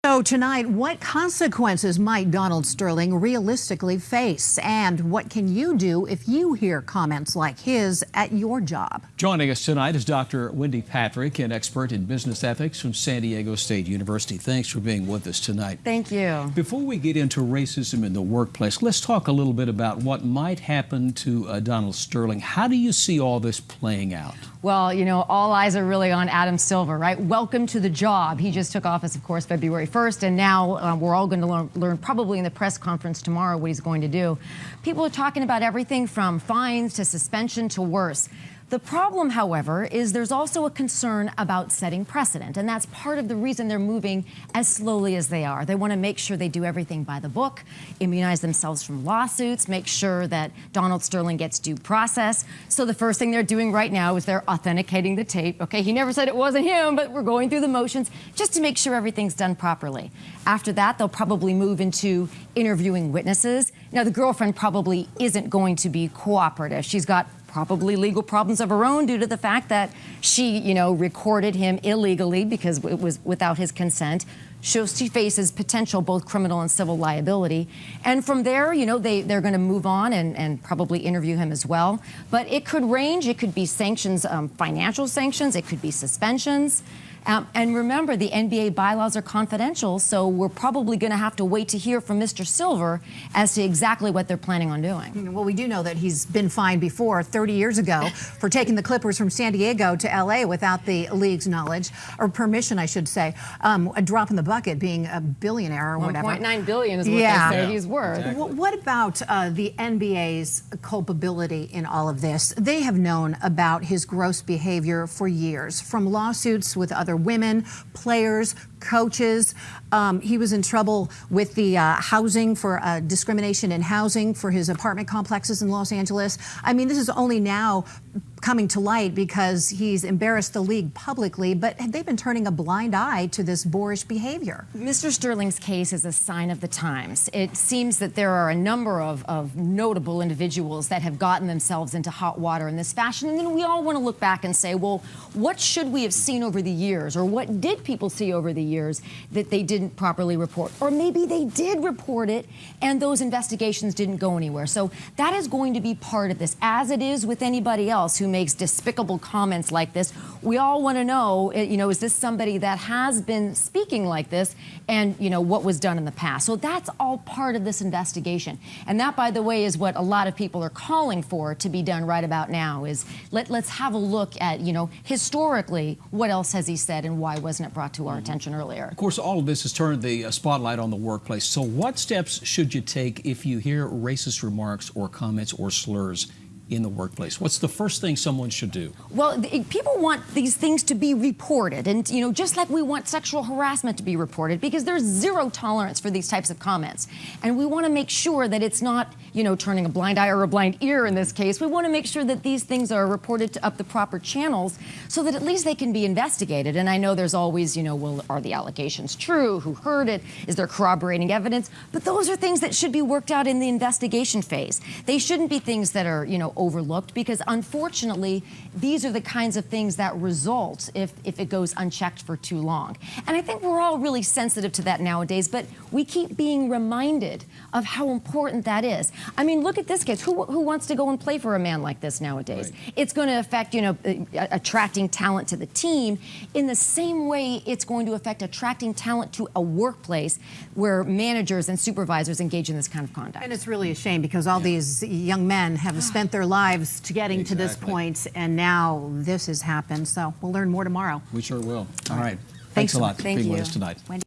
So tonight, what consequences might Donald Sterling realistically face? And what can you do if you hear comments like his at your job? Joining us tonight is Dr. Wendy Patrick, an expert in business ethics from San Diego State University. Thanks for being with us tonight. Thank you. Before we get into racism in the workplace, let's talk a little bit about what might happen to Donald Sterling. How do you see all this playing out? Well, you know, all eyes are really on Adam Silver, right? Welcome to the job. He just took office, of course, February 1st, and now we're all going to learn probably in the press conference tomorrow what he's going to do. People are talking about everything from fines to suspension to worse. The problem, however, is there's also a concern about setting precedent, and that's part of the reason they're moving as slowly as they are. They want to make sure they do everything by the book, immunize themselves from lawsuits, make sure that Donald Sterling gets due process. So the first thing they're doing right now is they're authenticating the tape. Okay, he never said it wasn't him, but we're going through the motions just to make sure everything's done properly. After that, they'll probably move into interviewing witnesses. Now, the girlfriend probably isn't going to be cooperative. She's got probably legal problems of her own due to the fact that she, you know, recorded him illegally because it was without his consent. So she faces potential both criminal and civil liability. And from there, you know, they're going to move on and probably interview him as well. But it could range. It could be sanctions, financial sanctions. It could be suspensions. And remember, the NBA bylaws are confidential, so we're probably going to have to wait to hear from Mr. Silver as to exactly what they're planning on doing. Well, we do know that he's been fined before, 30 years ago, for taking the Clippers from San Diego to L.A. without the league's knowledge, or permission, I should say. A drop in the bucket, being a billionaire or whatever. $1.9 billion is what they say he's worth. Exactly. What about the NBA's culpability in all of this? They have known about his gross behavior for years, from lawsuits with other women, players, coaches. He was in trouble with the housing for discrimination in housing for his apartment complexes in Los Angeles. I mean, this is only now coming to light because he's embarrassed the league publicly, but they've been turning a blind eye to this boorish behavior. Mr. Sterling's case is a sign of the times. It seems that there are a number of notable individuals that have gotten themselves into hot water in this fashion, and then we all want to look back and say, well, what should we have seen over the years, or what did people see over the years that they didn't properly report? Or maybe they did report it and those investigations didn't go anywhere. So that is going to be part of this, as it is with anybody else who makes despicable comments like this. We all want to know, you know, is this somebody that has been speaking like this, and, you know, what was done in the past? So that's all part of this investigation. And that, by the way, is what a lot of people are calling for to be done right about now, is let's have a look at, you know, historically, what else has he said and why wasn't it brought to our attention earlier? Of course, all of this has turned the spotlight on the workplace. So what steps should you take if you hear racist remarks or comments or slurs in the workplace? What's the first thing someone should do? Well, people want these things to be reported, and, you know, just like we want sexual harassment to be reported, because there's zero tolerance for these types of comments. And we want to make sure that it's not, you know, turning a blind eye or a blind ear in this case. We want to make sure that these things are reported up the proper channels so that at least they can be investigated. And I know there's always, you know, well, are the allegations true? Who heard it? Is there corroborating evidence? But those are things that should be worked out in the investigation phase. They shouldn't be things that are, you know, overlooked, because unfortunately these are the kinds of things that result if it goes unchecked for too long. And I think we're all really sensitive to that nowadays, but we keep being reminded of how important that is. I mean, look at this case. Who wants to go and play for a man like this nowadays? Right. It's going to affect, you know, attracting talent to the team in the same way it's going to affect attracting talent to a workplace where managers and supervisors engage in this kind of conduct. And it's really a shame, because all these young men have spent their lives to getting to this point, and now this has happened. So we'll learn more tomorrow. We sure will. All right. Thanks Thanks a lot for being with you. us tonight. Wendy.